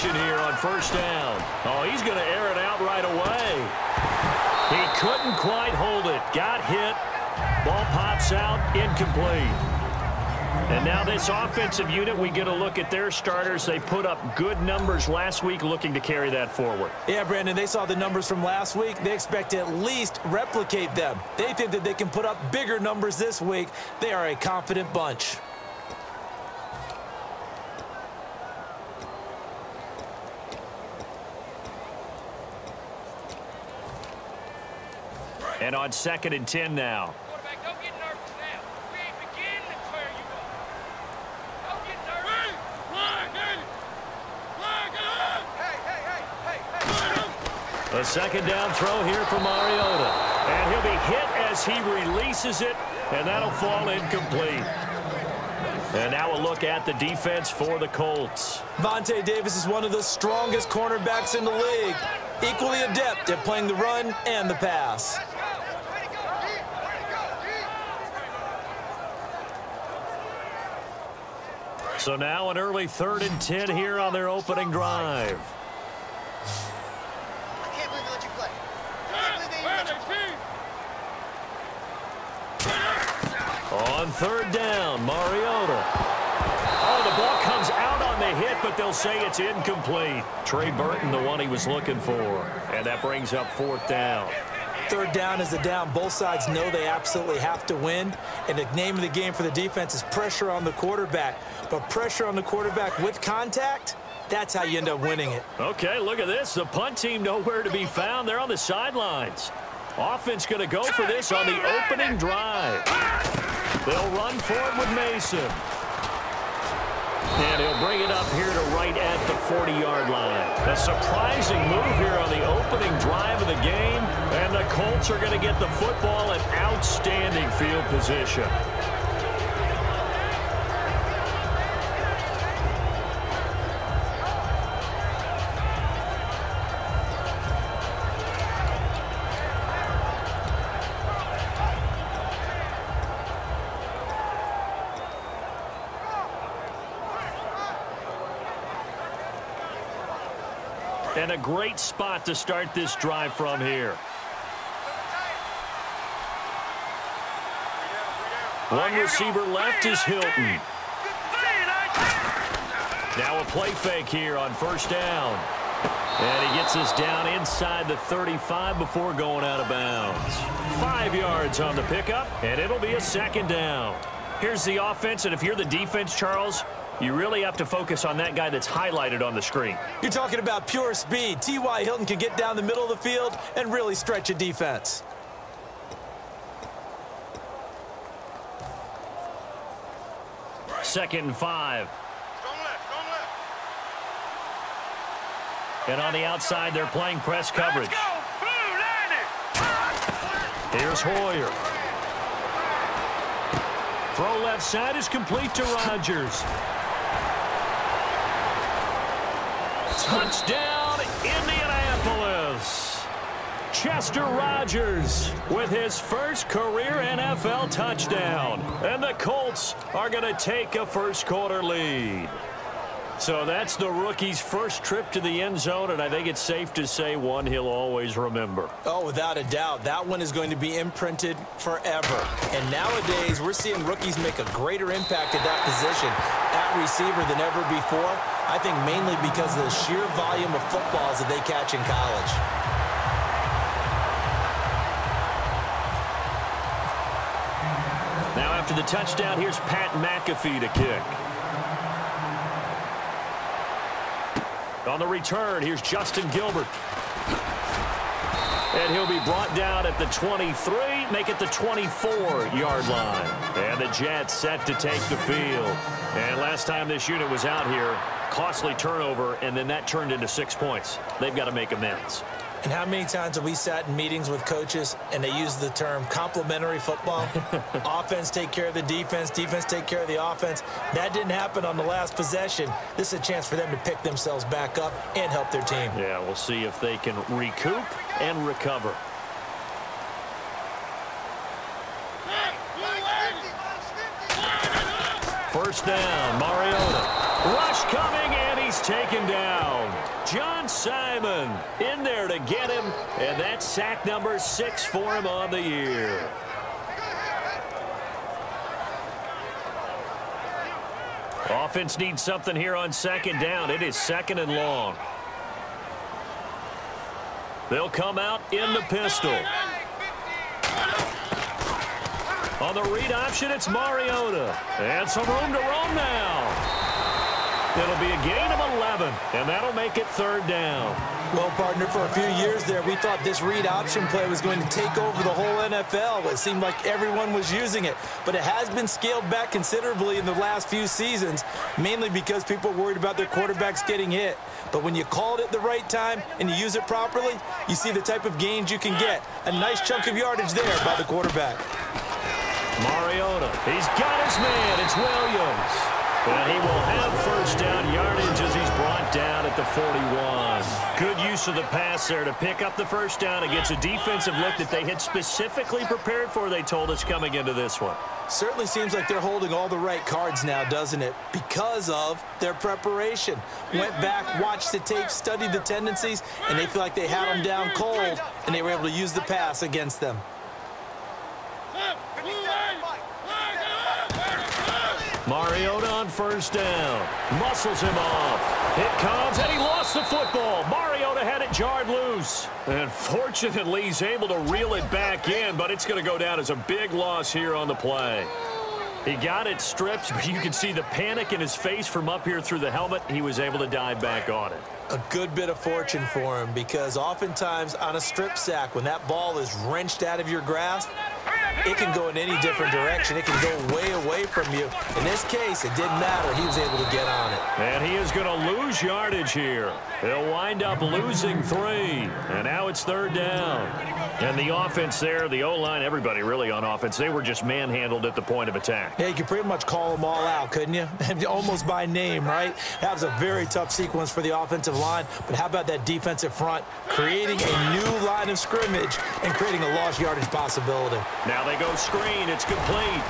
action here on first down. Oh, he's going to air it out right away. He couldn't quite hold it. Got hit. Ball pops out, incomplete. And now this offensive unit, we get a look at their starters. They put up good numbers last week, looking to carry that forward. Yeah, Brandon, they saw the numbers from last week. They expect to at least replicate them. They think that they can put up bigger numbers this week. They are a confident bunch. And on 2nd and 10 now. Quarterback, don't get nervous now. We ain't beginning to clear you up. Don't get nervous. A 2nd down throw here for Mariota. And he'll be hit as he releases it, and that'll fall incomplete. And now a look at the defense for the Colts. Vontae Davis is one of the strongest cornerbacks in the league. Equally adept at playing the run and the pass. So now an early 3rd and 10 here on their opening drive. I can't believe they let you play. I can't believe they let you On 3rd down, Mariota. Oh, the ball comes out on the hit, but they'll say it's incomplete. Trey Burton, the one he was looking for. And that brings up 4th down. 3rd down is a down. Both sides know they absolutely have to win. And the name of the game for the defense is pressure on the quarterback. But pressure on the quarterback with contact, that's how you end up winning it. Okay, look at this. The punt team nowhere to be found. They're on the sidelines. Offense going to go for this on the opening drive. They'll run for it with Mason. And he'll bring it up here to right at the 40-yard line. A surprising move here on the opening drive of the game. And the Colts are going to get the football in outstanding field position. And a great spot to start this drive from here. One receiver left is Hilton. Now a play fake here on 1st down. And he gets us down inside the 35 before going out of bounds. 5 yards on the pickup, and it'll be a 2nd down. Here's the offense, and if you're the defense, Charles, you really have to focus on that guy that's highlighted on the screen. You're talking about pure speed. T.Y. Hilton can get down the middle of the field and really stretch a defense. Second and 5. And on the outside, they're playing press coverage. Here's Hoyer. Throw left side is complete to Rodgers. Touchdown, Indianapolis. Chester Rodgers with his first career NFL touchdown. And the Colts are going to take a first-quarter lead. So that's the rookie's first trip to the end zone, and I think it's safe to say one he'll always remember. Oh, without a doubt. That one is going to be imprinted forever. And nowadays, we're seeing rookies make a greater impact at that position at receiver than ever before. I think mainly because of the sheer volume of footballs that they catch in college. Now after the touchdown, here's Pat McAfee to kick. On the return, here's Justin Gilbert. And he'll be brought down at the 23, make it the 24-yard line. And the Jets set to take the field. And last time this unit was out here, costly turnover, and then that turned into 6 points. They've got to make amends. And how many times have we sat in meetings with coaches and they use the term complementary football? Offense take care of the defense, defense take care of the offense. That didn't happen on the last possession. This is a chance for them to pick themselves back up and help their team. Yeah, we'll see if they can recoup and recover. First down, Mariota. Rush coming, and he he's taken down. John Simon in there to get him, and that's sack number 6 for him on the year. Offense needs something here on second down. It is 2nd and long. They'll come out in the pistol. On the read option, it's Mariota. And some room to roam now. It'll be a gain of 11, and that'll make it 3rd down. Well, partner, for a few years there, we thought this read option play was going to take over the whole NFL. It seemed like everyone was using it, but it has been scaled back considerably in the last few seasons, mainly because people are worried about their quarterbacks getting hit. But when you call it at the right time and you use it properly, you see the type of gains you can get. A nice chunk of yardage there by the quarterback. Mariota, he's got his man. It's Williams. And he will have 1st down yardage as he's brought down at the 41. Good use of the pass there to pick up the 1st down against a defensive look that they had specifically prepared for, they told us, coming into this one. Certainly seems like they're holding all the right cards now, doesn't it? Because of their preparation. Went back, watched the tape, studied the tendencies, and they feel like they had them down cold, and they were able to use the pass against them. Mariota on 1st down. Muscles him off. It comes, and he lost the football. Mariota had it jarred loose. And fortunately, he's able to reel it back in, but it's going to go down as a big loss here on the play. He got it stripped, but you can see the panic in his face from up here through the helmet. He was able to dive back on it. A good bit of fortune for him, because oftentimes on a strip sack, when that ball is wrenched out of your grasp, it can go in any different direction. It can go way away from you. In this case, it didn't matter. He was able to get on it. And he is going to lose yardage here. He'll wind up losing 3. And now it's 3rd down. And the offense there, the O-line, everybody really on offense, they were just manhandled at the point of attack. Yeah, you could pretty much call them all out, couldn't you? Almost by name, right? That was a very tough sequence for the offensive line. But how about that defensive front creating a new line of scrimmage and creating a lost yardage possibility? Now they go screen. It's complete.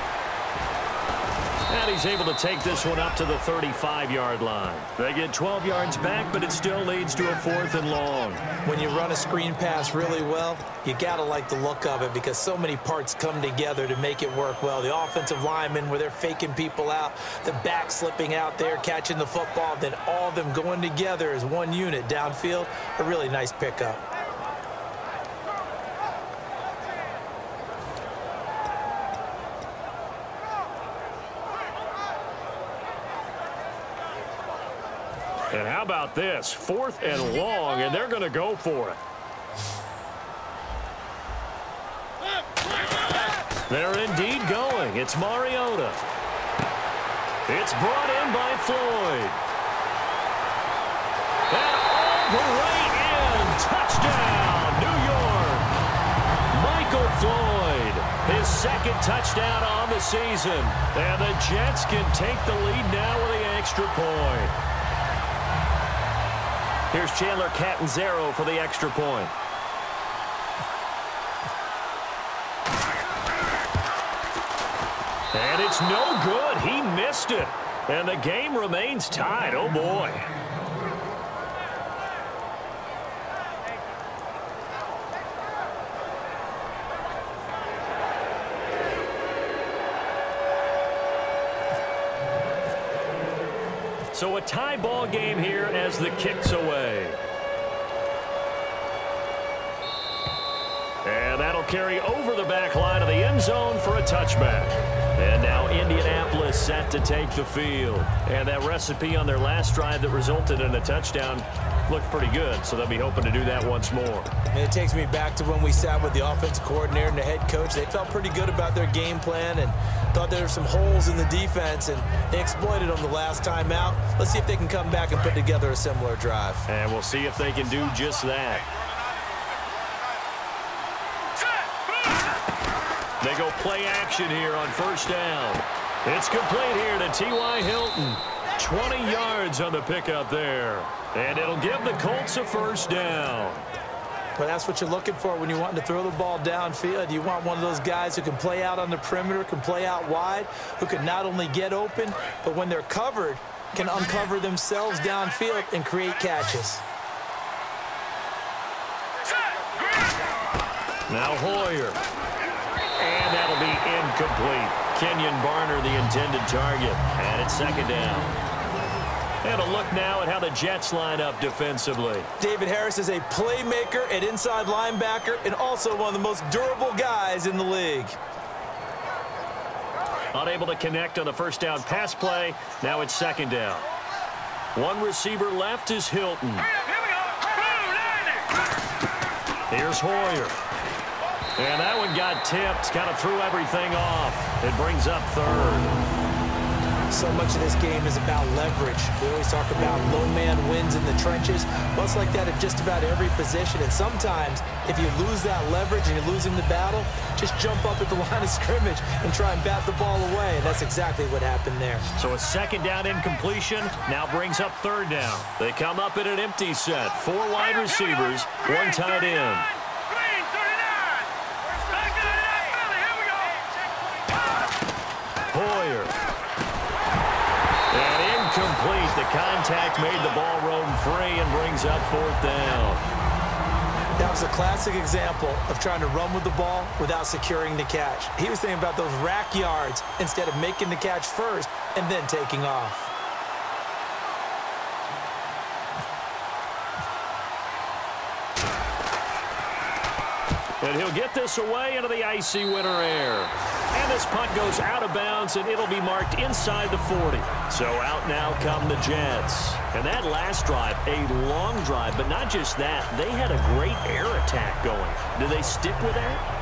And he's able to take this one up to the 35-yard line. They get 12 yards back, but it still leads to a 4th and long. When you run a screen pass really well, you got to like the look of it, because so many parts come together to make it work well. The offensive linemen, where they're faking people out, the back slipping out there, catching the football, then all of them going together as one unit downfield. A really nice pickup. And how about this? 4th and long, and they're going to go for it. They're indeed going. It's Mariota. It's brought in by Floyd. And all the way in. Touchdown, New York. Michael Floyd, his 2nd touchdown on the season. And the Jets can take the lead now with the extra point. Here's Chandler Catanzaro for the extra point. And it's no good. He missed it. And the game remains tied. Oh, boy. So a tie ball game here as the kick's away. And that'll carry over the back line of the end zone for a touchback. And now Indianapolis set to take the field. And that recipe on their last drive that resulted in a touchdown looked pretty good, so they'll be hoping to do that once more. And it takes me back to when we sat with the offensive coordinator and the head coach. They felt pretty good about their game plan and thought there were some holes in the defense, and they exploited them the last time out. Let's see if they can come back and put together a similar drive. And we'll see if they can do just that. They go play action here on 1st down. It's complete here to T.Y. Hilton. 20 yards on the pickup there. And it'll give the Colts a 1st down. But that's what you're looking for when you're wanting to throw the ball downfield. You want one of those guys who can play out on the perimeter, can play out wide, who can not only get open, but when they're covered, can uncover themselves downfield and create catches. Now Hoyer. And that'll be incomplete. Kenyon Barner, the intended target. And it's second down. And a look now at how the Jets line up defensively. David Harris is a playmaker at inside linebacker and also one of the most durable guys in the league. Unable to connect on the first down pass play. Now it's second down. One receiver left is Hilton. Here's Hoyer. And that one got tipped, kind of threw everything off. It brings up third. So much of this game is about leverage. We always talk about low man wins in the trenches. Well, it's like that at just about every position. And sometimes, if you lose that leverage and you're losing the battle, just jump up at the line of scrimmage and try and bat the ball away. And that's exactly what happened there. So a second down incompletion now brings up third down. They come up in an empty set. 4 wide receivers, 1 tight end. Hoyer. And incomplete. The contact made the ball roam free and brings up fourth down. That was a classic example of trying to run with the ball without securing the catch. He was thinking about those rack yards instead of making the catch first and then taking off. And he'll get this away into the icy winter air. And this punt goes out of bounds, and it'll be marked inside the 40. So out now come the Jets. And that last drive, a long drive, but not just that. They had a great air attack going. Do they stick with that?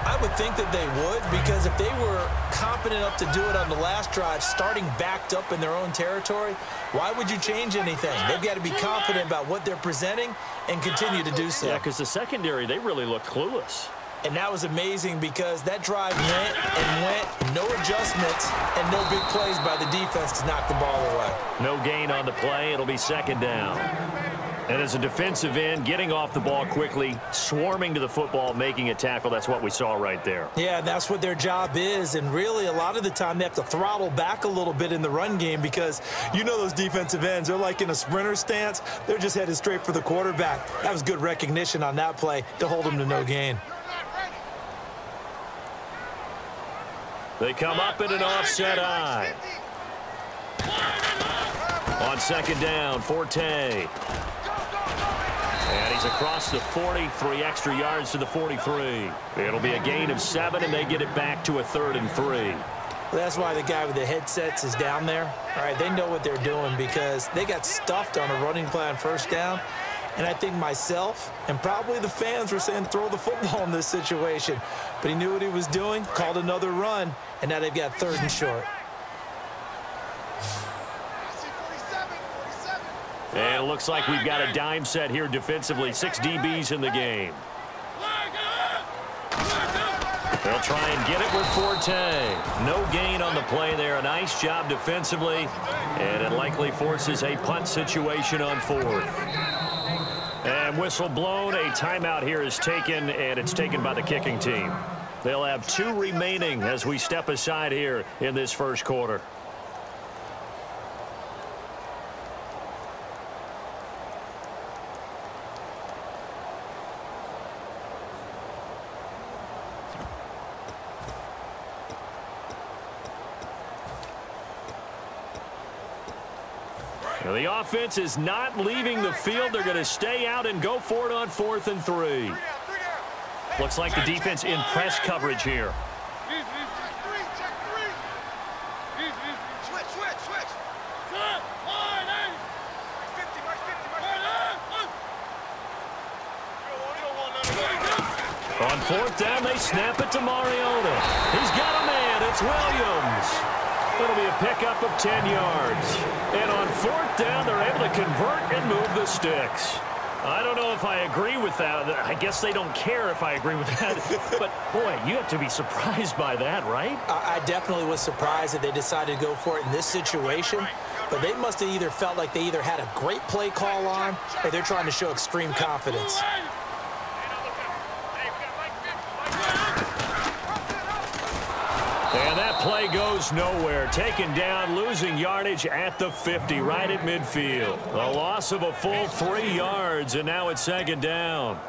I would think that they would, because if they were competent enough to do it on the last drive, starting backed up in their own territory, why would you change anything? They've got to be confident about what they're presenting and continue to do so. Yeah, because the secondary, they really looked clueless. And that was amazing because that drive went and went, no adjustments, and no big plays by the defense to knock the ball away. No gain on the play. It'll be second down. And as a defensive end, getting off the ball quickly, swarming to the football, making a tackle, that's what we saw right there. Yeah, that's what their job is. And really, a lot of the time, they have to throttle back a little bit in the run game because you know those defensive ends, they're like in a sprinter stance. They're just headed straight for the quarterback. That was good recognition on that play to hold them to no gain. They come up in an offset eye. On second down, Forte. And he's across the 40, 3 extra yards to the 43. It'll be a gain of 7, and they get it back to a 3rd and 3. Well, that's why the guy with the headsets is down there. All right, they know what they're doing because they got stuffed on a running play on first down. And I think myself and probably the fans were saying throw the football in this situation. But he knew what he was doing, called another run, and now they've got 3rd and short. And it looks like we've got a dime set here defensively. 6 DBs in the game. They'll try and get it with Forte. No gain on the play there. A nice job defensively. And it likely forces a punt situation on 4th. And whistle blown. A timeout here is taken, and it's taken by the kicking team. They'll have 2 remaining as we step aside here in this first quarter. Now, the offense is not leaving the field. They're going to stay out and go for it on 4th and 3. Looks like the defense in press coverage here. On 4th down, they snap it to Mariota. He's got a man. It's Williams. It'll be a pickup of 10 yards. And on 4th down, they're able to convert and move the sticks. I don't know if I agree with that. I guess they don't care if I agree with that. But, boy, you have to be surprised by that, right? I definitely was surprised that they decided to go for it in this situation. But they must have either felt like they either had a great play call on or they're trying to show extreme confidence. And that play goes nowhere. Taken down, losing yardage at the 50, right at midfield. A loss of a full 3 yards, and now it's second down.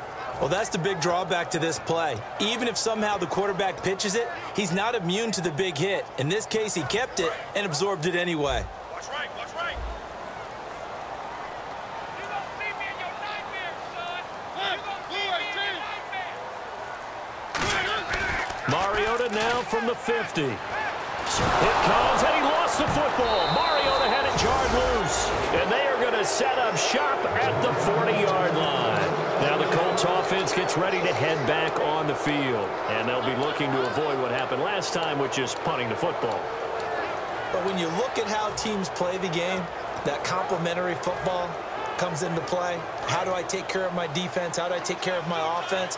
Well, that's the big drawback to this play. Even if somehow the quarterback pitches it, he's not immune to the big hit. In this case, he kept it and absorbed it anyway. Watch right, watch right. You gonna see me in your nightmares, son. You gonna see me in your nightmares. Mariota now from the 50. It comes, and he lost the football. Mariota had it jarred loose, and they are going to set up shop at the 40-yard line. Now the Colts offense gets ready to head back on the field, and they'll be looking to avoid what happened last time, which is punting the football. But when you look at how teams play the game, that complementary football comes into play. How do I take care of my defense? How do I take care of my offense?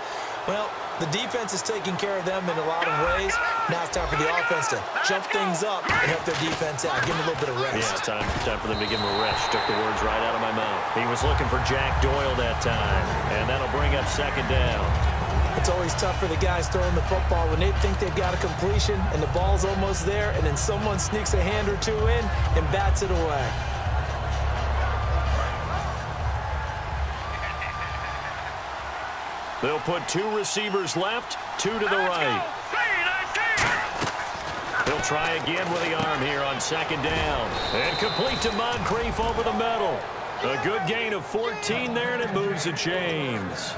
Well, the defense is taking care of them in a lot of ways. Now it's time for the offense to jump things up and help their defense out. Give them a little bit of rest. Yeah, time for them to give him a rest. Took the words right out of my mouth. He was looking for Jack Doyle that time, and that'll bring up second down. It's always tough for the guys throwing the football when they think they've got a completion and the ball's almost there, and then someone sneaks a hand or two in and bats it away. They'll put 2 receivers left, 2 to the right. He'll try again with the arm here on second down. And complete to Moncrief over the middle. A good gain of 14 there, and it moves the chains.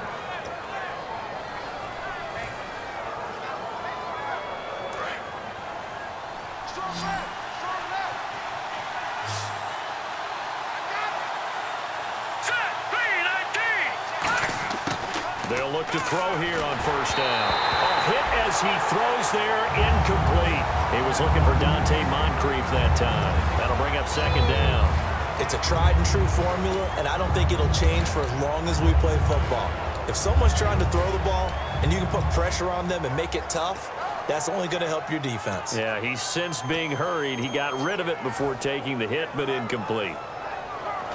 They'll look to throw here on first down. A hit as he throws there, incomplete. He was looking for Dante Moncrief that time. That'll bring up second down. It's a tried and true formula, and I don't think it'll change for as long as we play football. If someone's trying to throw the ball and you can put pressure on them and make it tough, that's only going to help your defense. Yeah, he's since being hurried. He got rid of it before taking the hit, but incomplete.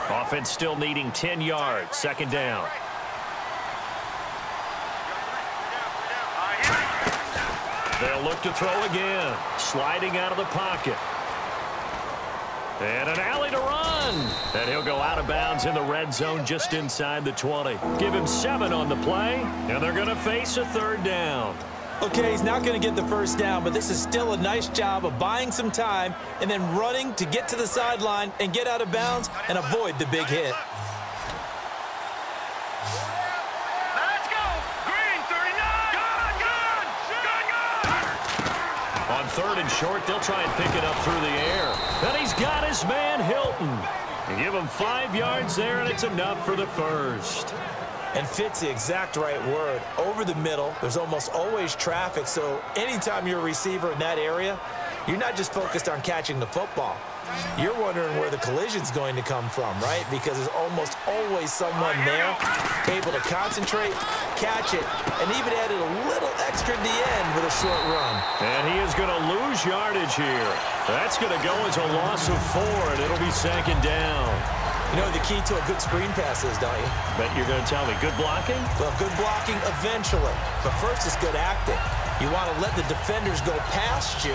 Offense still needing 10 yards. Second down. They'll look to throw again. Sliding out of the pocket. And an alley to run. And he'll go out of bounds in the red zone just inside the 20. Give him 7 on the play, and they're going to face a third down. Okay, he's not going to get the first down, but this is still a nice job of buying some time and then running to get to the sideline and get out of bounds and avoid the big hit. Let's go. Green, 39. Good. On third and short, they'll try and pick it up through the air. And he's got his man, Hilton. They give him 5 yards there, and it's enough for the first. And fit's the exact right word. Over the middle, there's almost always traffic, so anytime you're a receiver in that area, you're not just focused on catching the football. You're wondering where the collision's going to come from, right? Because there's almost always someone there able to concentrate, catch it, and even added a little extra at the end with a short run. And he is going to lose yardage here. That's going to go as a loss of 4, and it'll be second down. You know the key to a good screen pass is, don't you? Bet you're going to tell me. Good blocking? Well, good blocking eventually. But first it's good acting. You want to let the defenders go past you,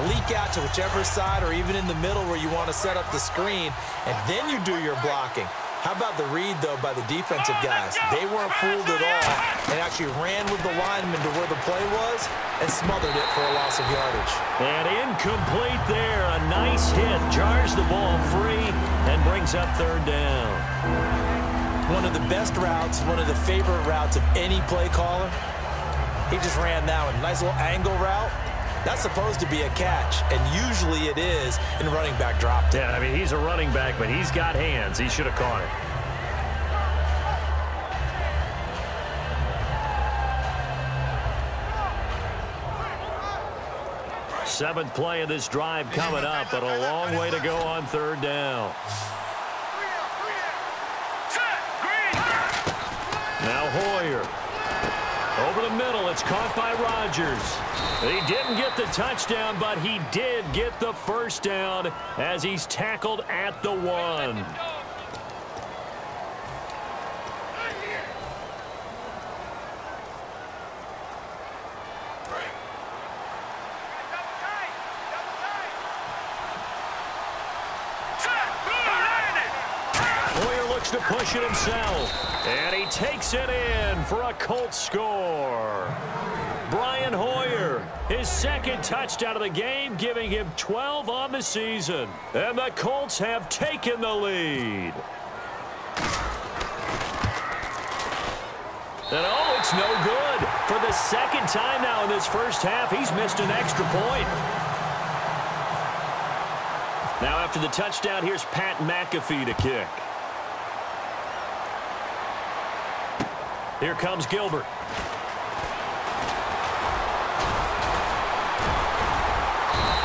leak out to whichever side or even in the middle where you want to set up the screen, and then you do your blocking. How about the read, though, by the defensive guys? They weren't fooled at all and actually ran with the lineman to where the play was and smothered it for a loss of yardage. And incomplete there. A nice hit. Jars the ball free and brings up third down. One of the best routes, one of the favorite routes of any play caller. He just ran that one. Nice little angle route. That's supposed to be a catch, and usually it is, and running back dropped it. Yeah, I mean, he's a running back, but he's got hands. He should have caught it. 7th play of this drive coming up, but a long way to go on third down. Now Hoyer. Over the middle, it's caught by Rodgers. He didn't get the touchdown, but he did get the first down as he's tackled at the 1. looks to push it himself. And he takes it in for a Colts score. Brian Hoyer, his second touchdown of the game, giving him 12 on the season. And the Colts have taken the lead. And oh, it's no good. For the second time now in this first half, he's missed an extra point. Now after the touchdown, here's Pat McAfee to kick. Here comes Gilbert.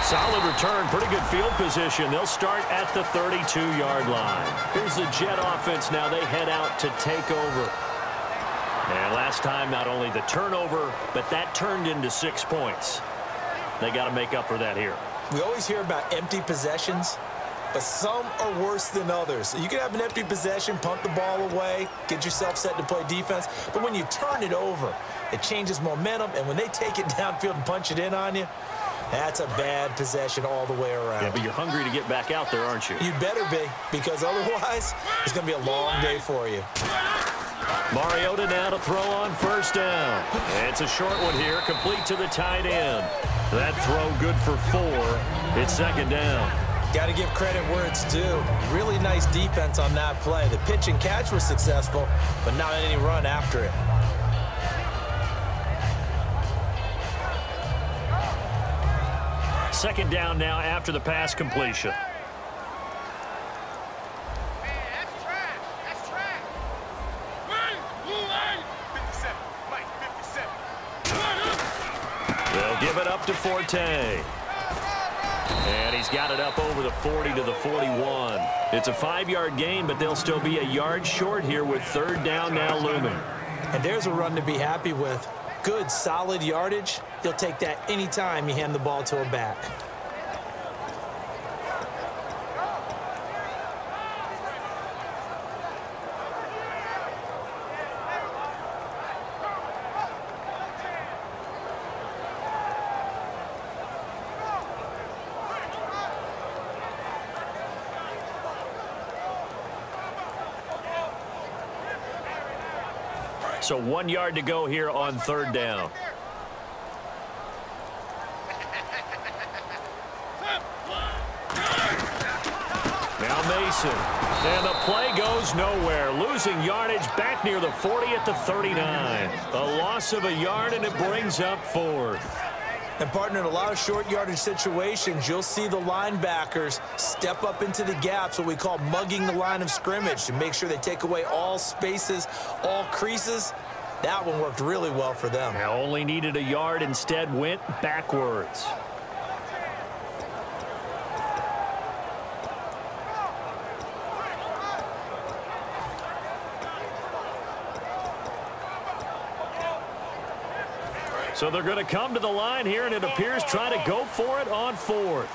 Solid return, pretty good field position. They'll start at the 32-yard line. Here's the Jet offense now. They head out to take over. And last time, not only the turnover, but that turned into 6 points. They got to make up for that here. We always hear about empty possessions, but some are worse than others. You can have an empty possession, punt the ball away, get yourself set to play defense, but when you turn it over, it changes momentum, and when they take it downfield and punch it in on you, that's a bad possession all the way around. Yeah, but you're hungry to get back out there, aren't you? You'd better be, because otherwise, it's going to be a long day for you. Mariota now to throw on first down. And it's a short one here, complete to the tight end. That throw good for 4. It's second down. Got to give credit where it's due. Really nice defense on that play. The pitch and catch was successful, but not any run after it. Second down now after the pass completion. They'll give it up to Forte. And he's got it up over the 40 to the 41. It's a 5-yard gain, but they'll still be a yard short here with third down now looming. And there's a run to be happy with. Good, solid yardage. You'll take that anytime you hand the ball to a back. So 1 yard to go here on third down. Now Mason. And the play goes nowhere. Losing yardage back near the 40 at the 39. A loss of a yard, and it brings up 4th. And, partner, in a lot of short yardage situations, you'll see the linebackers step up into the gaps, what we call mugging the line of scrimmage, to make sure they take away all spaces, all creases. That one worked really well for them. Now only needed a yard, instead went backwards. So they're going to come to the line here, and it appears try to go for it on 4th.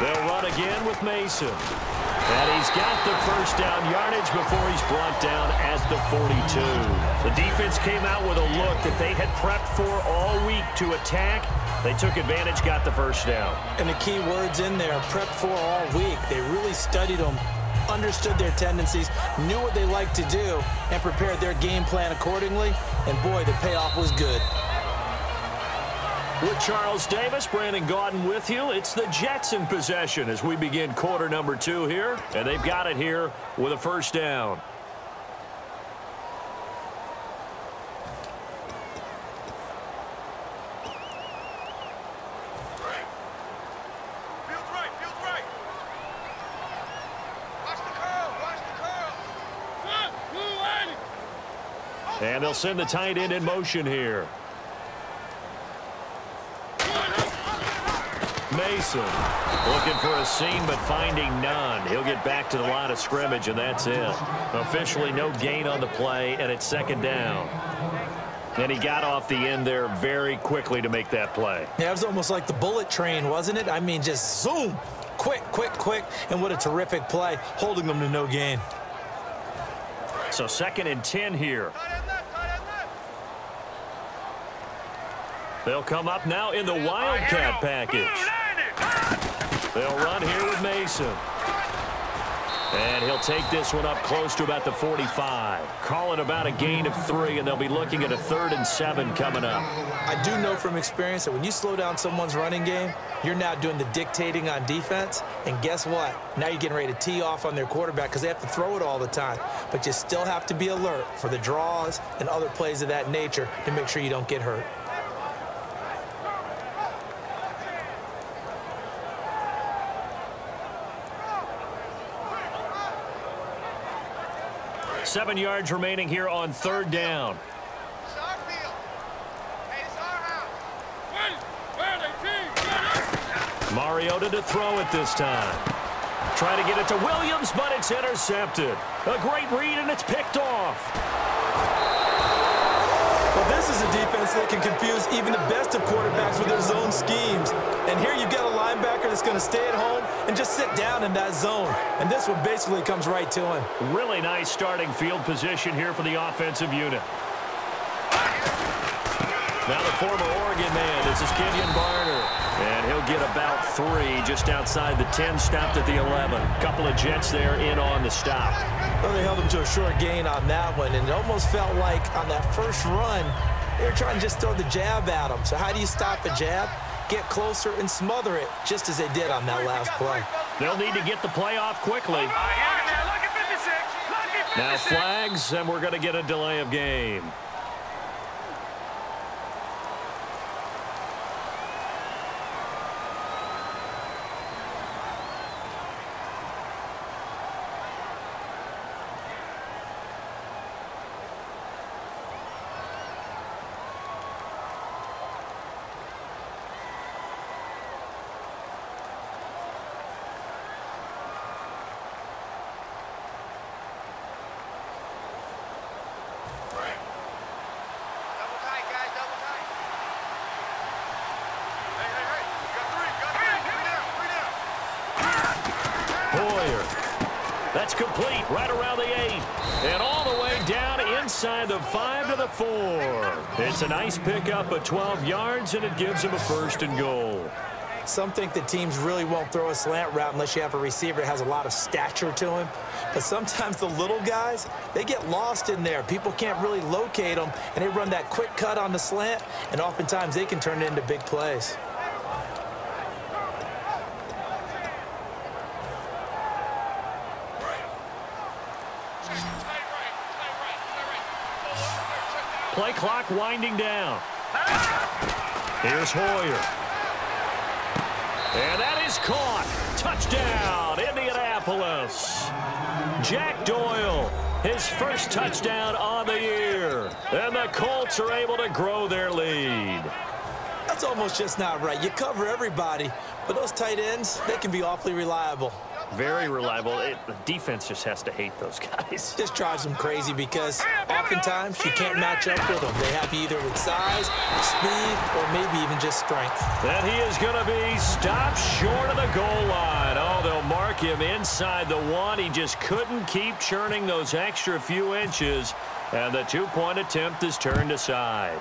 They'll run again with Mason. And he's got the first down yardage before he's brought down at the 42. The defense came out with a look that they had prepped for all week to attack. They took advantage, got the first down. And the key words in there, prepped for all week. They really studied them, understood their tendencies, knew what they liked to do, and prepared their game plan accordingly. And, boy, the payoff was good. With Charles Davis, Brandon Gaudin with you. It's the Jets in possession as we begin quarter number 2 here. And they've got it here with a first down. And they'll send the tight end in motion here. Mason looking for a seam but finding none. He'll get back to the line of scrimmage, and that's it. Officially no gain on the play, and it's second down. And he got off the end there very quickly to make that play. Yeah, it was almost like the bullet train, wasn't it? I mean, just zoom. Quick, quick, quick. And what a terrific play, holding them to no gain. So 2nd and 10 here. They'll come up now in the Wildcat package. They'll run here with Mason. And he'll take this one up close to about the 45. Call it about a gain of 3, and they'll be looking at a 3rd and 7 coming up. I do know from experience that when you slow down someone's running game, you're now doing the dictating on defense. And guess what? Now you're getting ready to tee off on their quarterback because they have to throw it all the time. But you still have to be alert for the draws and other plays of that nature to make sure you don't get hurt. Seven yards remaining here on 3rd down. It's our field. Hey, it's our house. Mariota to throw it this time. Trying to get it to Williams, but it's intercepted. A great read, and it's picked off. Well, this is a defense that can confuse even the best of quarterbacks with their zone schemes. And here you've got a linebacker that's going to stay at home and just sit down in that zone. And this one basically comes right to him. Really nice starting field position here for the offensive unit. Now the former Oregon man, this is Kenyon Barner. And he'll get about 3 just outside the 10, stopped at the 11. Couple of Jets there in on the stop. Well, they held him to a short gain on that one, and it almost felt like on that first run, they were trying to just throw the jab at him. So how do you stop a jab? Get closer and smother it, just as they did on that last play. They'll need to get the play off quickly. Now flags, and we're going to get a delay of game. That's complete right around the 8. And all the way down inside the 5 to the 4. It's a nice pickup of 12 yards, and it gives them a 1st and goal. Some think that teams really won't throw a slant route unless you have a receiver that has a lot of stature to him. But sometimes the little guys, they get lost in there. People can't really locate them, and they run that quick cut on the slant, and oftentimes they can turn it into big plays. Play clock winding down. Here's Hoyer. And that is caught. Touchdown, Indianapolis. Jack Doyle, his first touchdown on the year. And the Colts are able to grow their lead. That's almost just not right. You cover everybody, but those tight ends, they can be awfully reliable. Very reliable. The defense just has to hate those guys. This drives them crazy because oftentimes you can't match up with them. They have you either with size, speed, or maybe even just strength. And he is going to be stopped short of the goal line. Oh, they'll mark him inside the 1. He just couldn't keep churning those extra few inches, and the 2-point attempt is turned aside.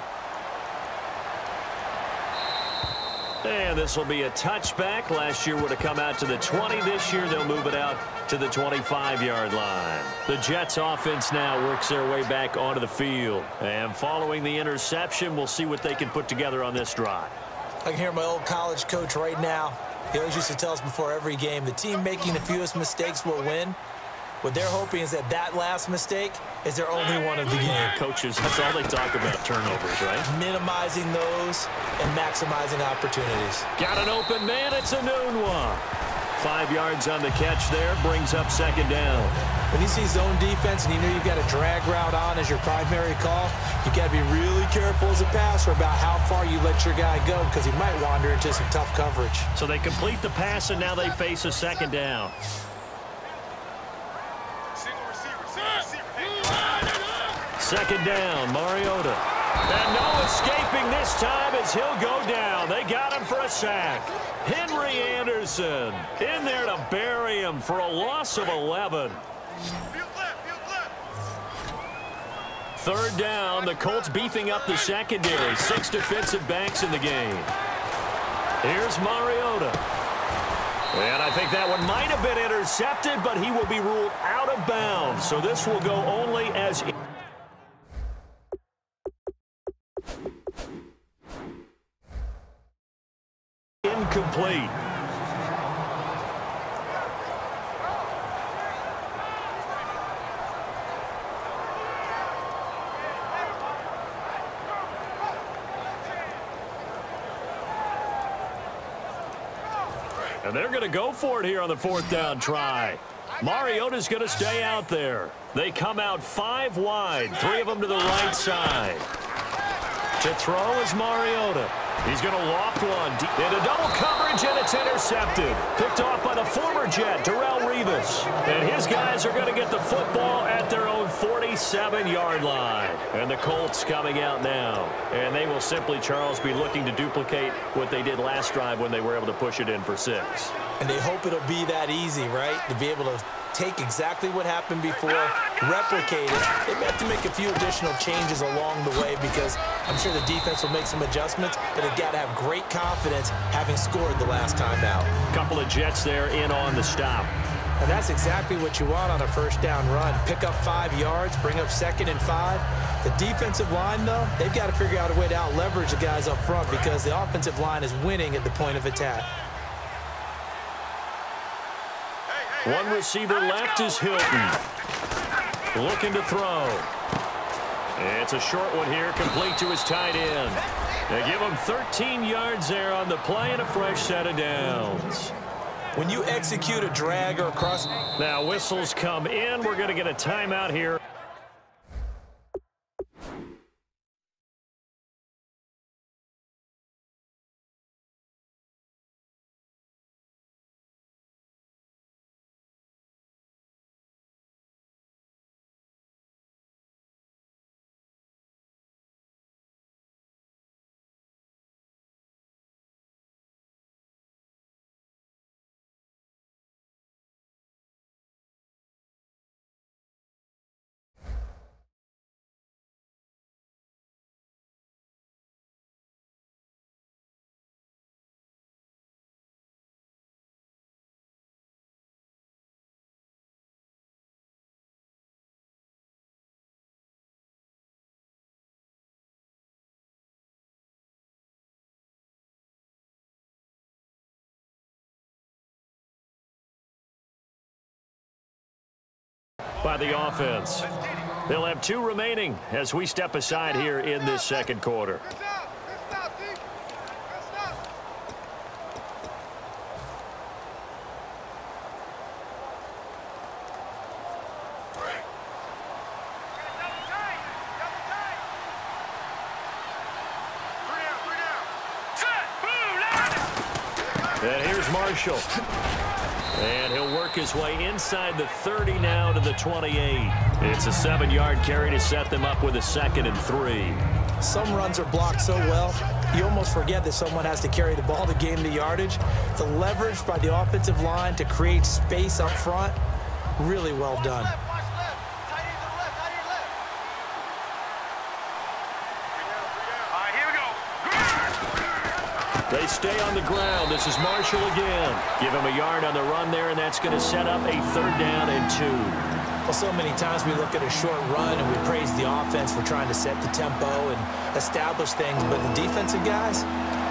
And this will be a touchback. Last year would have come out to the 20. This year they'll move it out to the 25-yard line. The Jets offense now works their way back onto the field. And following the interception, we'll see what they can put together on this drive. I can hear my old college coach right now. He always used to tell us before every game, the team making the fewest mistakes will win. What they're hoping is that that last mistake is their only one of the game. Coaches, that's all they talk about, turnovers, right? Minimizing those and maximizing opportunities. Got an open man. It's a noon one. 5 yards on the catch there. Brings up 2nd down. When you see zone defense and you know you've got a drag route on as your primary call, you got to be really careful as a passer about how far you let your guy go because he might wander into some tough coverage. So they complete the pass, and now they face a 2nd down. Second down, Mariota. And no escaping this time as he'll go down. They got him for a sack. Henry Anderson in there to bury him for a loss of 11. 3rd down, the Colts beefing up the secondary. 6 defensive backs in the game. Here's Mariota. And I think that one might have been intercepted, but he will be ruled out of bounds. So this will go only as incomplete. And they're going to go for it here on the 4th down try. Mariota's going to stay out there. They come out 5 wide, 3 of them to the right side. To throw is Mariota. He's going to loft one into double coverage, and it's intercepted. Picked off by the former Jet, Darrelle Revis. And his guys are going to get the football at their own 47-yard line. And the Colts coming out now. And they will simply, Charles, be looking to duplicate what they did last drive when they were able to push it in for 6. And they hope it'll be that easy, right? To be able to take exactly what happened before, replicate it. They may have to make a few additional changes along the way because I'm sure the defense will make some adjustments, but they've got to have great confidence having scored the last time out. Couple of Jets there in on the stop. And that's exactly what you want on a 1st down run. Pick up 5 yards, bring up 2nd and 5. The defensive line, though, they've got to figure out a way to out-leverage the guys up front because the offensive line is winning at the point of attack. One receiver left is Hilton. Looking to throw. It's a short one here, complete to his tight end. They give him 13 yards there on the play and a fresh set of downs. When you execute a drag or a cross. Now whistles come in. We're going to get a timeout here. By the offense. They'll have 2 remaining as we step aside here in this 2nd quarter. And here's Marshall. And he'll work his way inside the 30 now to the 28. It's a 7-yard carry to set them up with a 2nd and 3. Some runs are blocked so well, you almost forget that someone has to carry the ball to gain the yardage. The leverage by the offensive line to create space up front, really well done. They stay on the ground. This is Marshall again. Give him a yard on the run there, and that's going to set up a 3rd down and 2. Well, so many times we look at a short run and we praise the offense for trying to set the tempo and establish things, but the defensive guys,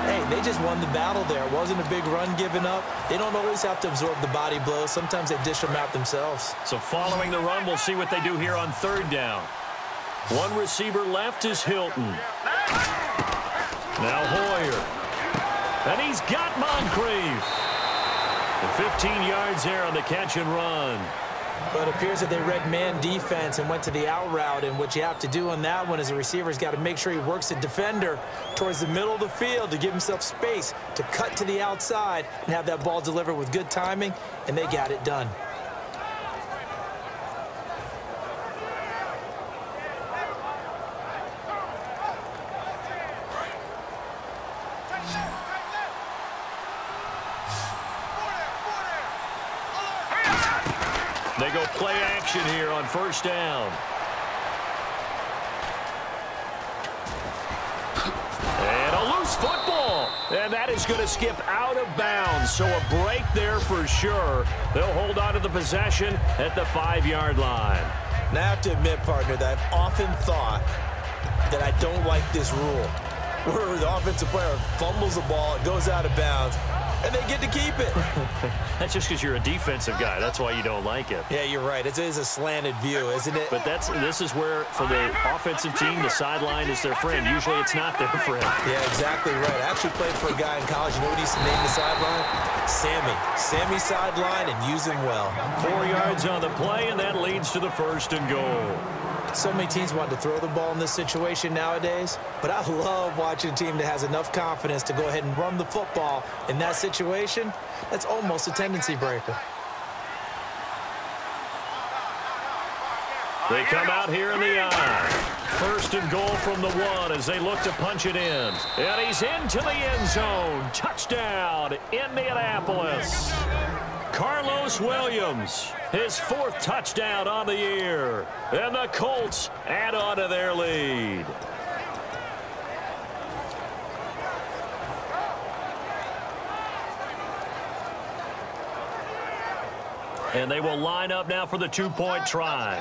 hey, they just won the battle there. It wasn't a big run given up. They don't always have to absorb the body blows. Sometimes they dish them out themselves. So following the run, we'll see what they do here on 3rd down. One receiver left is Hilton. Now Hoyer. And he's got Moncrief. 15 yards there on the catch and run. But it appears that they read man defense and went to the out route. And what you have to do on that one is the receiver's got to make sure he works the defender towards the middle of the field to give himself space to cut to the outside and have that ball delivered with good timing, and they got it done. They go play action here on 1st down. And a loose football. And that is going to skip out of bounds, so a break there for sure. They'll hold on to the possession at the 5-yard line. Now, I have to admit, partner, that I've often thought that I don't like this rule, where the offensive player fumbles the ball, it goes out of bounds, and they get to keep it. That's just because you're a defensive guy. That's why you don't like it. Yeah, you're right. It is a slanted view, isn't it? But this is where, for the offensive team, the sideline is their friend. Usually it's not their friend. Yeah, exactly right. I actually played for a guy in college. You know what he used to name the sideline? Sammy. Sammy sideline, and use him well. 4 yards on the play, and that leads to the 1st and goal. So many teams want to throw the ball in this situation nowadays, but I love watching a team that has enough confidence to go ahead and run the football in that situation. That's almost a tendency breaker. They come out here in the eye. 1st and goal from the 1 as they look to punch it in. And he's into the end zone. Touchdown, Indianapolis. Carlos Williams, his 4th touchdown on the year. And the Colts add on to their lead. And they will line up now for the 2-point try.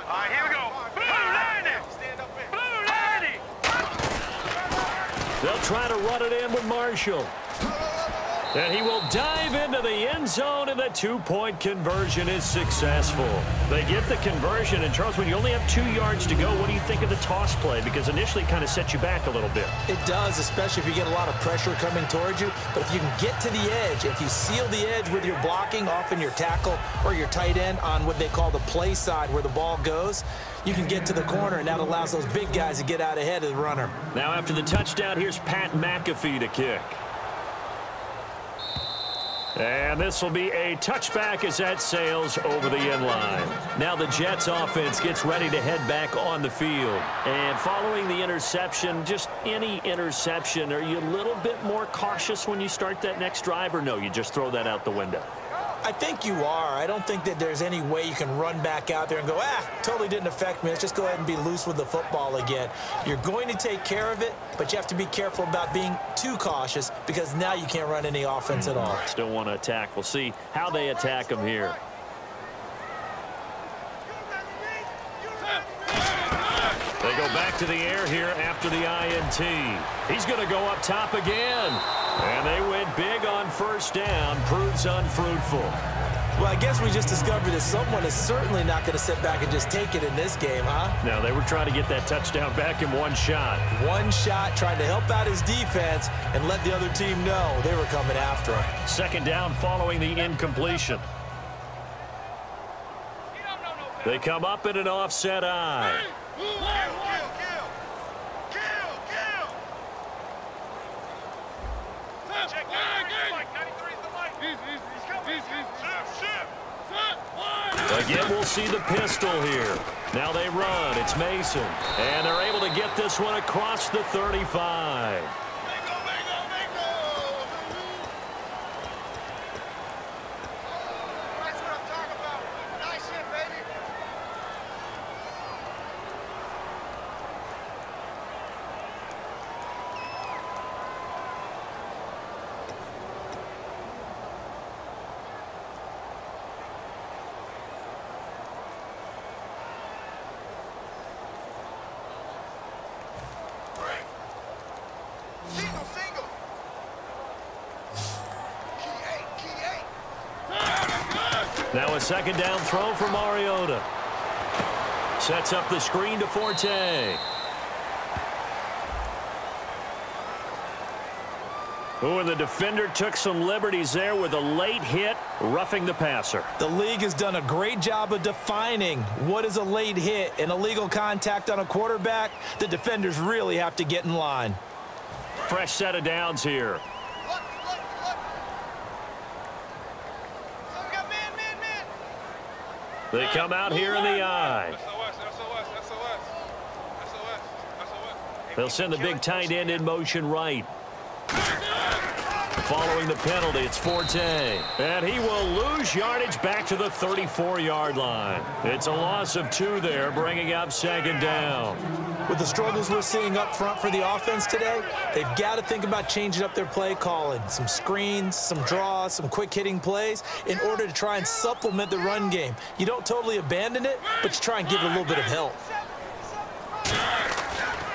All right, here we go. They'll try to run it in with Marshall. And he will dive into the end zone, and the 2-point conversion is successful. They get the conversion, and Charles, when you only have 2 yards to go, what do you think of the toss play? Because initially it kind of sets you back a little bit. It does, especially if you get a lot of pressure coming towards you. But if you can get to the edge, if you seal the edge with your blocking, often your tackle or your tight end on what they call the play side where the ball goes, you can get to the corner, and that allows those big guys to get out ahead of the runner. Now after the touchdown, here's Pat McAfee to kick. And this will be a touchback as that sails over the end line. Now the Jets offense gets ready to head back on the field. And following the interception, just any interception, are you a little bit more cautious when you start that next drive, or no, you just throw that out the window? I think you are. I don't think that there's any way you can run back out there and go, totally didn't affect me. Let's just go ahead and be loose with the football again. You're going to take care of it, but you have to be careful about being too cautious because now you can't run any offense at all. Still want to attack. We'll see how they attack them here. They go back to the air here after the INT. He's going to go up top again. And they went big on 1st down. Proves unfruitful. Well, I guess we just discovered that someone is certainly not going to sit back and just take it in this game, huh? No, they were trying to get that touchdown back in one shot. One shot, trying to help out his defense and let the other team know they were coming after him. 2nd down following the incompletion. They come up in an offset eye. Again, we'll see the pistol here. Now they run. It's Mason. And they're able to get this one across the 35. Now a 2nd down throw for Mariota. Sets up the screen to Forte. Oh, and the defender took some liberties there with a late hit, roughing the passer. The league has done a great job of defining what is a late hit and illegal contact on a quarterback. The defenders really have to get in line. Fresh set of downs here. They come out here in the eye. They'll send the big tight end in motion right. Following the penalty, it's Forte. And he will lose yardage back to the 34-yard line. It's a loss of 2 there, bringing up second down. With the struggles we're seeing up front for the offense today, they've got to think about changing up their play calling. Some screens, some draws, some quick-hitting plays in order to try and supplement the run game. You don't totally abandon it, but you try and give it a little bit of help.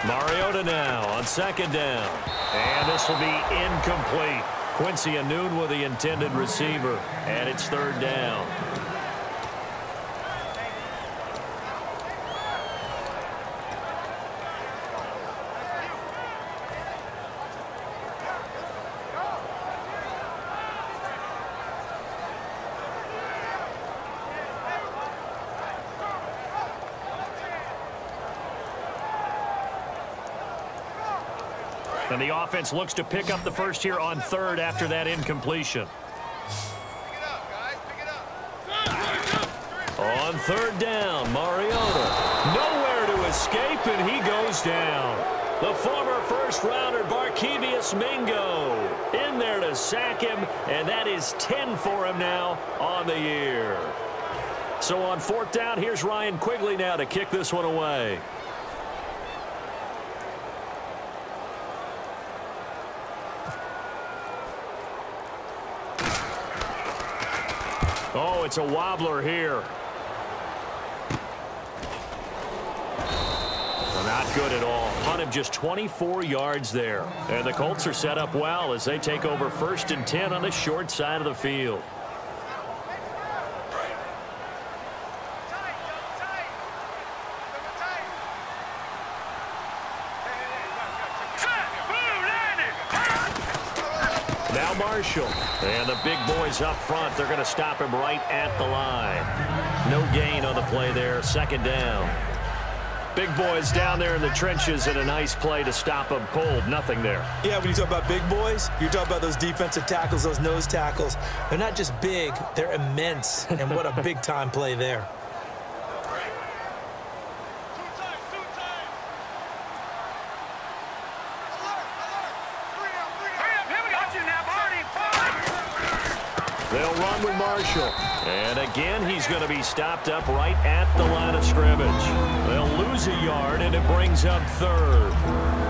Mariota now on second down. And this will be incomplete. Quincy Anoon with the intended receiver. And it's third down. And the offense looks to pick up the first here on third after that incompletion. Pick it up, guys. Pick it up. On third down, Mariota. Nowhere to escape, and he goes down. The former first-rounder Barkevious Mingo in there to sack him, and that is 10 for him now on the year. So on fourth down, here's Ryan Quigley now to kick this one away. Oh, it's a wobbler here. Not good at all. Punt of just 24 yards there. And the Colts are set up well as they take over 1st and 10 on the short side of the field. Now Marshall. And the big boys up front, they're going to stop him right at the line. No gain on the play there. Second down. Big boys down there in the trenches, and a nice play to stop them cold. Nothing there. Yeah, when you talk about big boys, you're talking about those defensive tackles, those nose tackles. They're not just big, they're immense. And what a big-time play there. They'll run with Marshall. And again, he's going to be stopped up right at the line of scrimmage. They'll lose a yard, and it brings up third.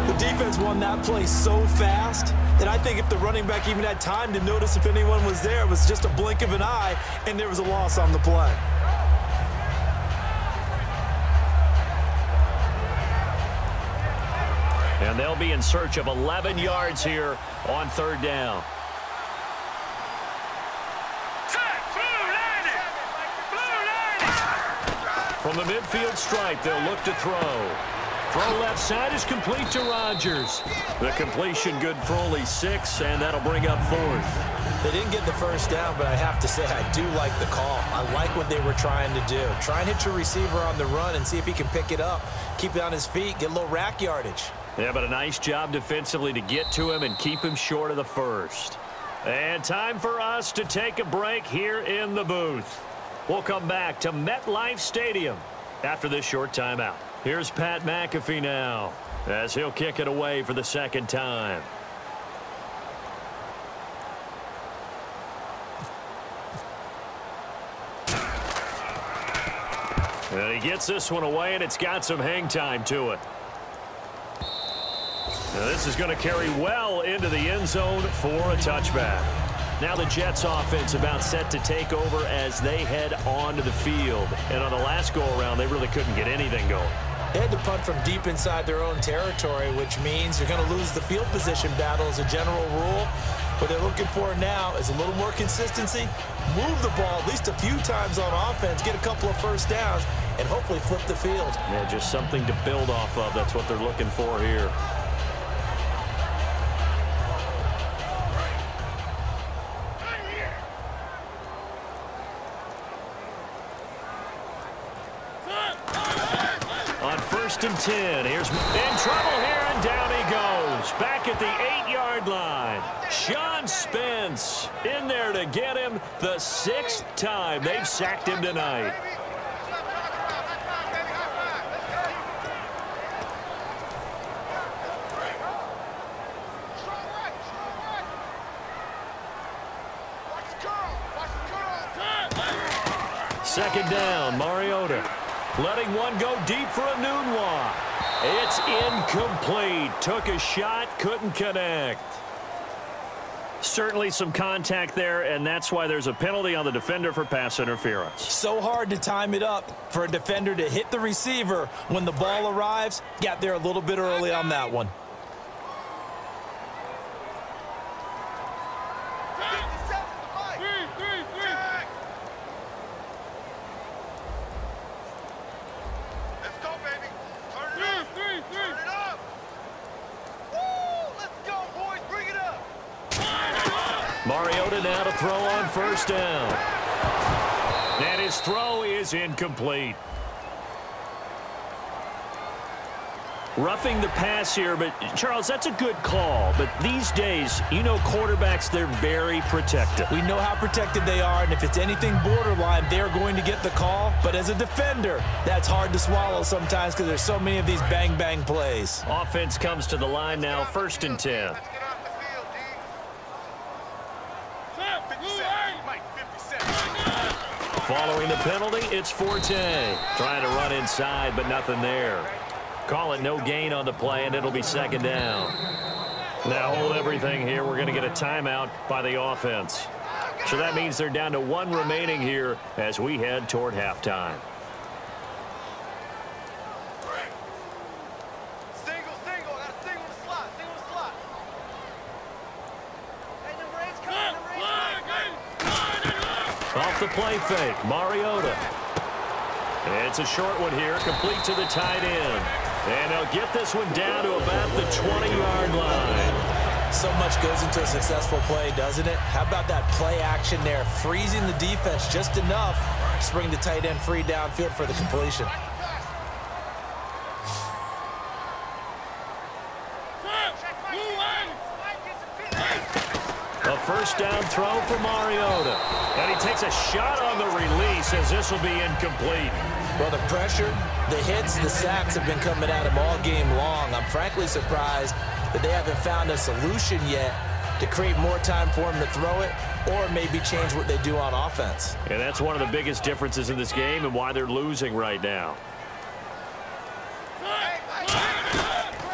The defense won that play so fast that I think if the running back even had time to notice if anyone was there, it was just a blink of an eye, and there was a loss on the play. And they'll be in search of 11 yards here on third down. From the midfield stripe, they'll look to throw. Throw left side is complete to Rodgers. The completion good for only 6, and that'll bring up 4th. They didn't get the first down, but I have to say I do like the call. I like what they were trying to do. Try and hit your receiver on the run and see if he can pick it up. Keep it on his feet, get a little rack yardage. Yeah, but a nice job defensively to get to him and keep him short of the first. And time for us to take a break here in the booth. We'll come back to MetLife Stadium after this short timeout. Here's Pat McAfee now as he'll kick it away for the second time. And he gets this one away, and it's got some hang time to it. Now this is going to carry well into the end zone for a touchback. Now the Jets offense about set to take over as they head onto the field. And on the last go-around, they really couldn't get anything going. They had to punt from deep inside their own territory, which means you're going to lose the field position battle as a general rule. What they're looking for now is a little more consistency, move the ball at least a few times on offense, get a couple of first downs, and hopefully flip the field. Yeah, just something to build off of. That's what they're looking for here. On 1st and 10, here's in trouble here, and down he goes. Back at the 8-yard line. Sean Spence in there to get him the 6th time they've sacked him tonight. Second down, Mariota. Letting one go deep for a Nunwa. It's incomplete. Took a shot, couldn't connect. Certainly some contact there, and that's why there's a penalty on the defender for pass interference. So hard to time it up for a defender to hit the receiver when the ball arrives. Got there a little bit early on that one. Mariota now to throw on first down. And his throw is incomplete. Roughing the pass here, but Charles, that's a good call. But these days, you know quarterbacks, they're very protective. We know how protected they are, and if it's anything borderline, they're going to get the call. But as a defender, that's hard to swallow sometimes because there's so many of these bang-bang plays. Offense comes to the line now, 1st and 10. Following the penalty, it's Forte. Trying to run inside, but nothing there. Call it no gain on the play, and it'll be second down. Now hold everything here. We're going to get a timeout by the offense. So that means they're down to 1 remaining here as we head toward halftime. Off the play fake, Mariota. It's a short one here, complete to the tight end. And they'll get this one down to about the 20-yard line. So much goes into a successful play, doesn't it? How about that play action there, freezing the defense just enough to bring the tight end free downfield for the completion. A first down throw for Mariota. And he takes a shot on the release as this will be incomplete. Well, the pressure, the hits, the sacks have been coming at him all game long. I'm frankly surprised that they haven't found a solution yet to create more time for him to throw it or maybe change what they do on offense. And that's one of the biggest differences in this game and why they're losing right now.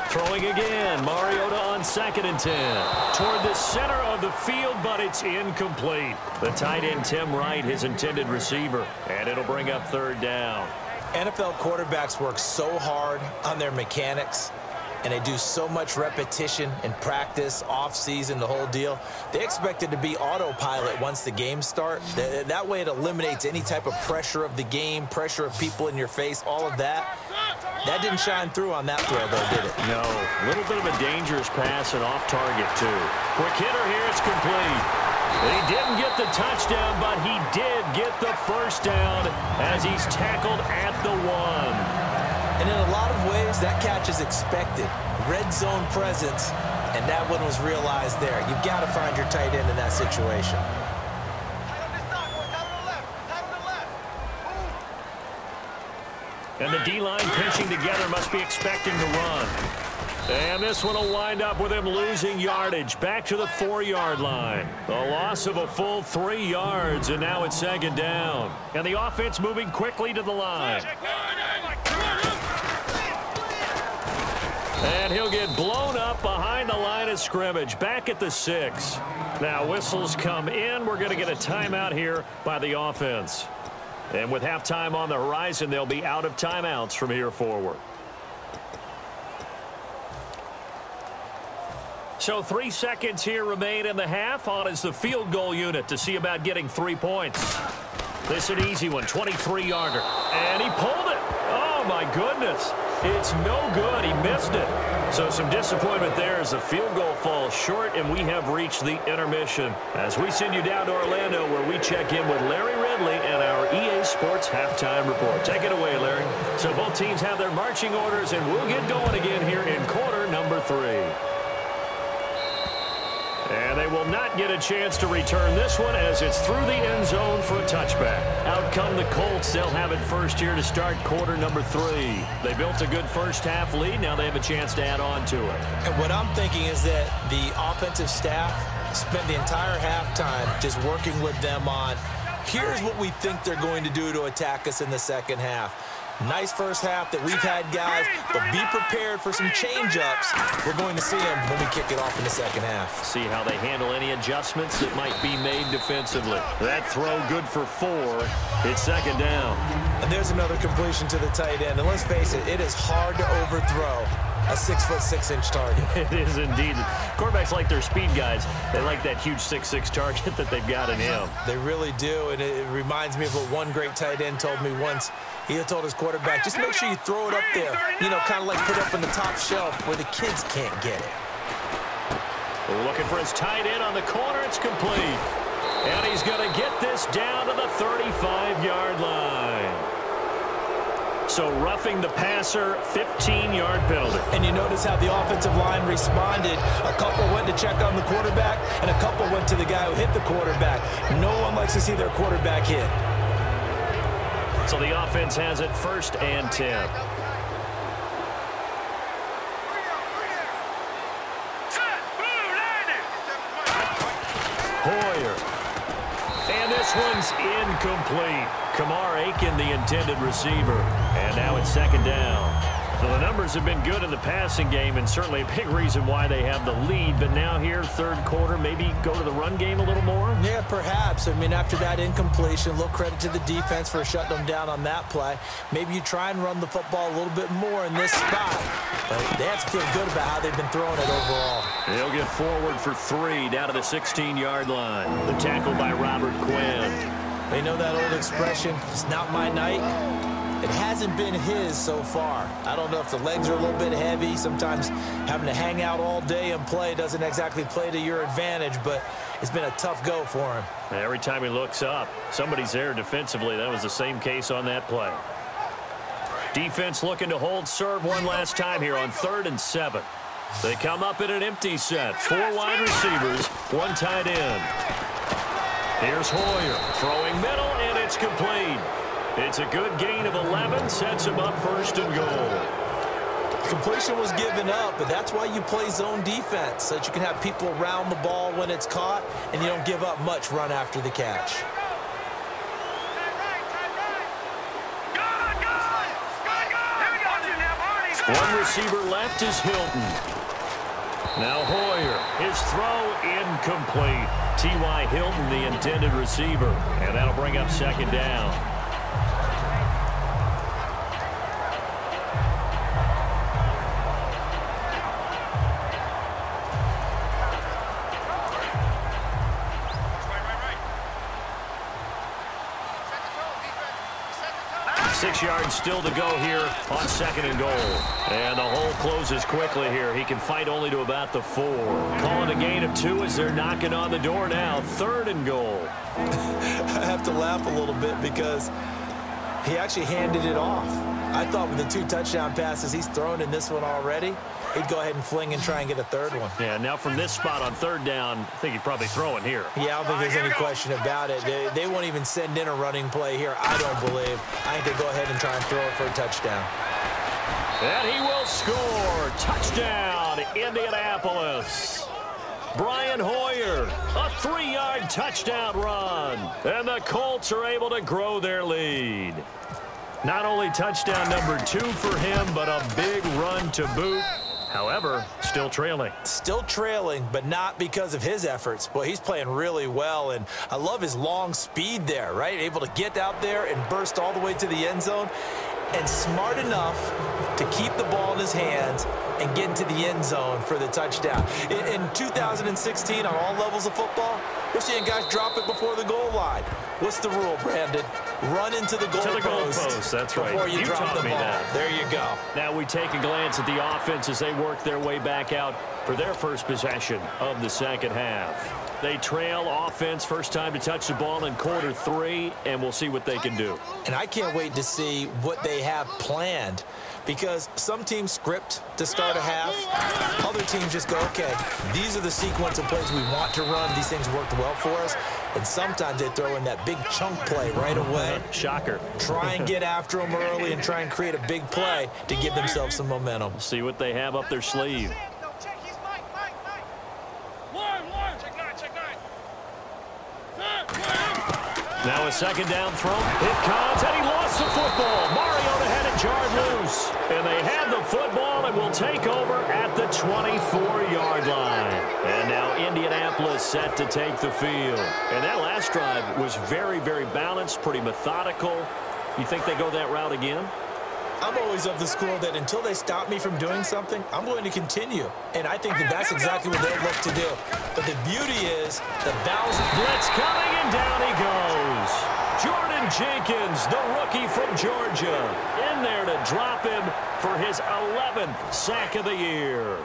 Throwing again, Mariota on 2nd and 10. Toward the center of the field, but it's incomplete. The tight end, Tim Wright, his intended receiver, and it'll bring up 3rd down. NFL quarterbacks work so hard on their mechanics, and they do so much repetition in practice, off-season, the whole deal. They expect it to be autopilot once the game starts. That way it eliminates any type of pressure of the game, pressure of people in your face, all of that. That didn't shine through on that throw, though, did it? No. A little bit of a dangerous pass and off target, too. Quick hitter here. It's complete. He didn't get the touchdown, but he did get the first down as he's tackled at the 1. And in a lot of ways, that catch is expected. Red zone presence, and that one was realized there. You've got to find your tight end in that situation. And the D-line pinching together must be expecting to run. And this one will wind up with him losing yardage back to the 4-yard line. A loss of a full 3 yards, and now it's 2nd down. And the offense moving quickly to the line. And he'll get blown up behind the line of scrimmage, back at the 6. Now whistles come in. We're going to get a timeout here by the offense. And with halftime on the horizon, they'll be out of timeouts from here forward. So 3 seconds here remain in the half. On is the field goal unit to see about getting 3 points. This an easy one, 23-yarder. And he pulled it. Oh, my goodness. It's no good. He missed it. So some disappointment there as the field goal falls short, and we have reached the intermission. As we send you down to Orlando, where we check in with Larry Ridley and our EA Sports Halftime Report. Take it away, Larry. So both teams have their marching orders, and we'll get going again here in quarter number 3. And they will not get a chance to return this one as it's through the end zone for a touchback. Out come the Colts. They'll have it first here to start quarter number 3. They built a good first-half lead. Now they have a chance to add on to it. And what I'm thinking is that the offensive staff spent the entire halftime just working with them on Here's what we think they're going to do to attack us in the second half. Nice first half that we've had, guys, but be prepared for some change-ups. We're going to see them when we kick it off in the second half. See how they handle any adjustments that might be made defensively. That throw good for 4. It's second down. And there's another completion to the tight end. And let's face it, it is hard to overthrow a 6'6" target. It is indeed. Quarterbacks like their speed guys. They like that huge 6'6" target that they've got in him. They really do, and it reminds me of what one great tight end told me once. He had told his quarterback, just make sure you throw it up there, you know, kind of like put it up on the top shelf where the kids can't get it. Looking for his tight end on the corner. It's complete. And he's going to get this down to the 35-yard line. So roughing the passer, 15-yard penalty. And you notice how the offensive line responded. A couple went to check on the quarterback, and a couple went to the guy who hit the quarterback. No one likes to see their quarterback hit. So the offense has it 1st and 10. Hoyer. And this one's incomplete. Kamar Aiken, the intended receiver. And now it's second down. So the numbers have been good in the passing game, and certainly a big reason why they have the lead. But now here, third quarter, maybe go to the run game a little more? Yeah, perhaps. I mean, after that incompletion, a little credit to the defense for shutting them down on that play. Maybe you try and run the football a little bit more in this spot. But they have to feel good about how they've been throwing it overall. They'll get forward for 3 down to the 16-yard line. The tackle by Robert Quinn. They know that old expression, it's not my night. It hasn't been his so far. I don't know if the legs are a little bit heavy. Sometimes having to hang out all day and play doesn't exactly play to your advantage, but it's been a tough go for him. Every time he looks up, somebody's there defensively. That was the same case on that play. Defense looking to hold serve one last time here on 3rd and 7. They come up in an empty set. 4 wide receivers, 1 tight end. Here's Hoyer throwing middle, and it's complete. It's a good gain of 11, sets him up 1st and goal. Completion was given up, but that's why you play zone defense, so that you can have people around the ball when it's caught, and you don't give up much run after the catch. One receiver left is Hilton. Now Hoyer, his throw incomplete. T.Y. Hilton, the intended receiver, and that'll bring up second down. Six yards still to go here on 2nd and goal. And the hole closes quickly here. He can fight only to about the 4. Calling a gain of 2 as they're knocking on the door now. 3rd and goal. I have to laugh a little bit because he actually handed it off. I thought with the 2 touchdown passes he's thrown in this one already, he'd go ahead and fling and try and get a 3rd one. Yeah, now from this spot on 3rd down, I think he'd probably throw it here. Yeah, I don't think there's any question about it. They won't even send in a running play here, I don't believe. I think they go ahead and try and throw it for a touchdown. And he will score. Touchdown, Indianapolis. Brian Hoyer, a 3-yard touchdown run. And the Colts are able to grow their lead. Not only touchdown number 2 for him, but a big run to boot. However, still trailing. Still trailing, but not because of his efforts. Boy, he's playing really well, and I love his long speed there, right? Able to get out there and burst all the way to the end zone, and smart enough to keep the ball in his hands and get into the end zone for the touchdown. In 2016, on all levels of football, we're seeing guys drop it before the goal line. What's the rule, Brandon? Run into the goal post. That's right. Before you drop the ball. That. There you go. Now we take a glance at the offense as they work their way back out for their first possession of the second half. They trail offense, first time to touch the ball in quarter 3, and we'll see what they can do. And I can't wait to see what they have planned, because some teams script to start a half. Other teams just go, okay, these are the sequence of plays we want to run. These things worked well for us. And sometimes they throw in that big chunk play right away. Shocker. Try and get after them early and try and create a big play to give themselves some momentum. See what they have up their sleeve. Now a second down throw. It comes, and he lost the football. Mariota had it jarred loose. And they have the football and will take over at the 24-yard line. And now Indianapolis set to take the field. And that last drive was very, very balanced, pretty methodical. You think they go that route again? I'm always of the school that until they stop me from doing something, I'm going to continue. And I think that that's exactly what they'll look to do. But the beauty is the balance. Blitz coming, and down he goes. Jordan Jenkins, the rookie from Georgia, in there to drop him for his 11th sack of the year.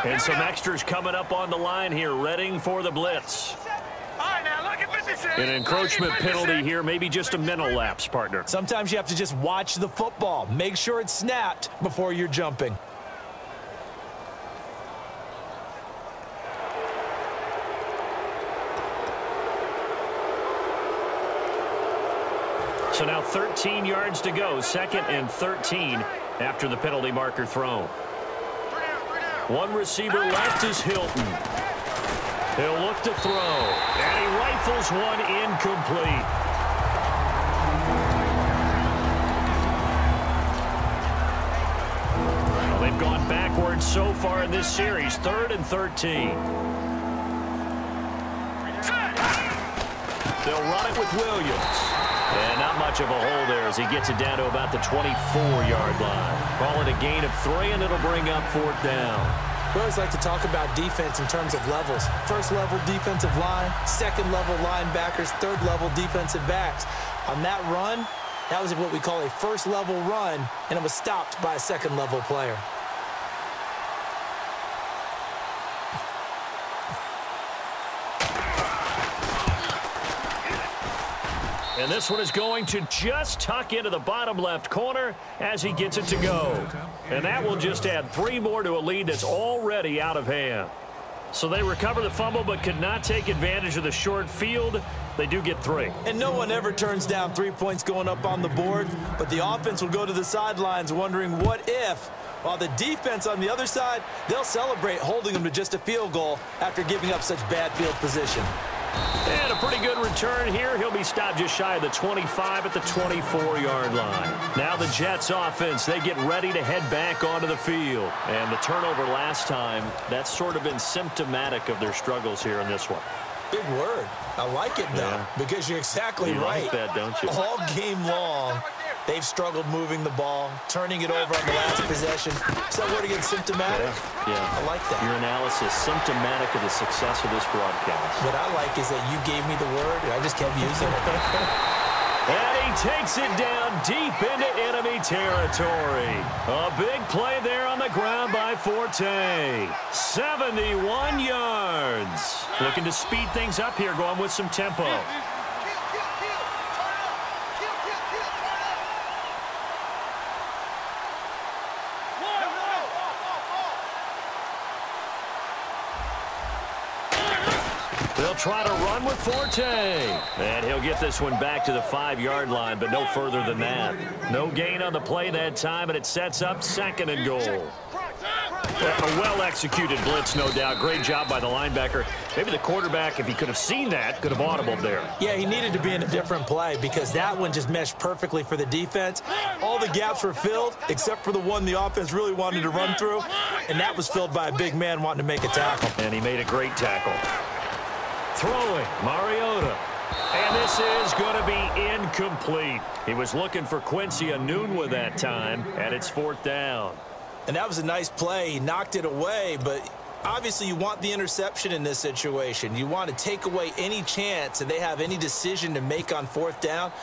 And some extras coming up on the line here, readying for the blitz. An encroachment penalty here, maybe just a mental lapse, partner. Sometimes you have to just watch the football. Make sure it's snapped before you're jumping. So now 13 yards to go, 2nd and 13 after the penalty marker thrown. One receiver left is Hilton. He'll look to throw, and he rifles one incomplete. Well, they've gone backwards so far in this series, 3rd and 13. They'll run it with Williams. And not much of a hole there as he gets it down to about the 24-yard line. Call it a gain of 3, and it'll bring up 4th down. We always like to talk about defense in terms of levels. 1st level defensive line, 2nd level linebackers, 3rd level defensive backs. On that run, that was what we call a 1st level run, and it was stopped by a 2nd level player. And this one is going to just tuck into the bottom left corner as he gets it to go. And that will just add 3 more to a lead that's already out of hand. So they recover the fumble but could not take advantage of the short field. They do get 3. And no one ever turns down 3 points going up on the board, but the offense will go to the sidelines wondering what if. While the defense on the other side, they'll celebrate holding them to just a field goal after giving up such bad field position. And a pretty good return here. He'll be stopped just shy of the 25 at the 24-yard line. Now the Jets offense, they get ready to head back onto the field. And the turnover last time, that's sort of been symptomatic of their struggles here in this one. Big word. I like it, though, because you're exactly right. You like that, don't you? All game long, they've struggled moving the ball, turning it over on the last possession. Is that word again, symptomatic? Yeah. I like that. Your analysis, symptomatic of the success of this broadcast. What I like is that you gave me the word, and I just kept using it. And he takes it down deep into enemy territory. A big play there on the ground by Forte. 71 yards. Looking to speed things up here, going with some tempo. They'll try to run with Forte. And he'll get this one back to the 5-yard line, but no further than that. No gain on the play that time, and it sets up 2nd and goal. A well-executed blitz, no doubt. Great job by the linebacker. Maybe the quarterback, if he could have seen that, could have audibled there. Yeah, he needed to be in a different play because that one just meshed perfectly for the defense. All the gaps were filled except for the one the offense really wanted to run through, and that was filled by a big man wanting to make a tackle. And he made a great tackle. Throwing, Mariota. And this is going to be incomplete. He was looking for Quincy Enunwa that time, and it's 4th down. And that was a nice play. He knocked it away, but obviously you want the interception in this situation. You want to take away any chance that they have any decision to make on 4th down.